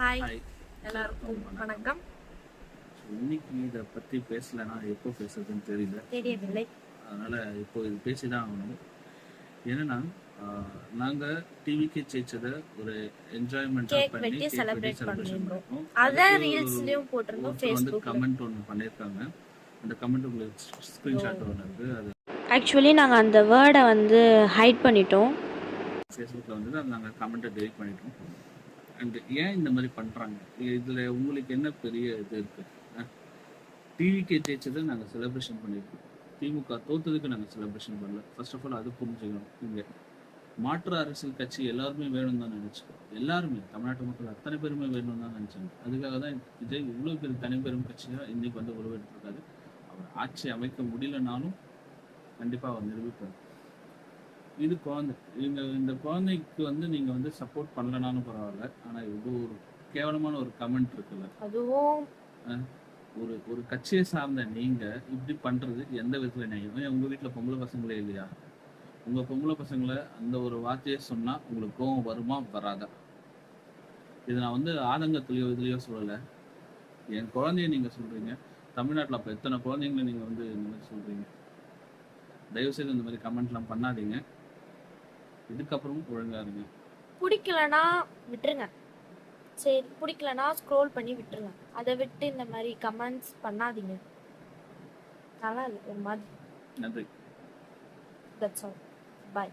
Hi hi எல்லாருக்கும் வணக்கம். இன்னைக்கு இதை பற்றி பேசலைன்னா எப்போ பேசுறதுன்னு தெரியவில்லை. அதனால் இப்போ இது பேசி தான் ஆகணும். என்னன்னா நாங்கள் டிவிக்கு ஜெயிச்சதை ஒரு என்ஜாய்மெண்ட்டாக கேக் பண்ணி வெட்டி கேக் வெட்டி செலிப்ரேட் செலிப்ரேஷன் பண்ணிருந்தோம். பண்ணியிருக்கோம். அதான் ரீல்ஸ்லயும் போட்டிருந்தோம், ஒருத்தர் வந்து ஃபேஸ்புக்ல. கமெண்ட் ஒன்று பண்ணியிருக்காங்க. அந்த கமெண்ட் உங்களுக்கு ஸ்க்ரீன்ஷாட் ஒன்று இருக்குது. அது ஆக்சுவலி நாங்கள் அந்த வேர்டை வந்து ஹைட் பண்ணிட்டோம். ஃபேஸ்புக்கில் வந்து அதை நாங்கள் கமெண்ட்டை டெலிட் பண்ணிட்டோம். அண்ட் ஏன் இந்த மாதிரி பண்ணுறாங்க, இதில் உங்களுக்கு என்ன பெரிய இது இருக்குது? டிவிக்கு ஜெயிச்சதை நாங்கள் செலிப்ரேஷன் பண்ணியிருக்கோம். திமுக தோத்ததுக்கு நாங்கள் செலிப்ரேஷன் பண்ணல. ஃபர்ஸ்ட் ஆஃப் ஆல் அது புரிஞ்சுக்கணும். இங்கே மாற்று அரசியல் கட்சி எல்லாருமே வேணும் தான் நினச்சோம். எல்லாருமே தமிழ்நாட்டு மக்கள் அத்தனை பேருமே வேணும் தான் நினச்சாங்க. அதுக்காக தான் விஜய் இவ்வளோ பெரிய தனிப்பெரும் கட்சியாக இன்னைக்கு வந்து உருவெடுத்திருக்காரு. அவர் ஆட்சி அமைக்க முடியலனாலும் கண்டிப்பாக அவர் நிரூபிப்பார். இது குழந்தை, இந்த குழந்தைக்கு வந்து நீங்கள் வந்து சப்போர்ட் பண்ணலனாலும் பரவாயில்ல. ஆனால் இது ஒரு கேவலமான ஒரு கமெண்ட் இருக்குல்ல, அதுவும் ஒரு கட்சியை சார்ந்த நீங்க இப்படி பண்றது எந்த விதத்துல நியாயம்? உங்க வீட்டுல பொம்பளை பசங்களே இல்லையா? உங்க பொம்பளை பசங்களை அந்த ஒரு வார்த்தையை சொன்னா உங்களுக்கு கோவம் வருமா வராதா? இது நான் வந்து ஆதங்கத்திலயோ இதுலயோ சொல்லல. என் குழந்தைய நீங்க சொல்றீங்க. தமிழ்நாட்டுல அப்ப எத்தனை குழந்தைங்களை நீங்க வந்து இந்த மாதிரி சொல்றீங்க? தயவு செய்து இந்த மாதிரி கமெண்ட்லாம் பண்ணாதீங்க. இதுக்கப்புறம் ஒழுங்கா இருங்க. பிடிக்கலனா விட்டுருங்க. சரி, பிடிக்கலனா ஸ்க்ரோல் பண்ணி விட்டுருங்க. அதை விட்டு இந்த மாதிரி கமெண்ட்ஸ் பண்ணாதீங்க. நல்லா இல்லை ஒரு மாதிரி. நன்றி. That's all. பாய்.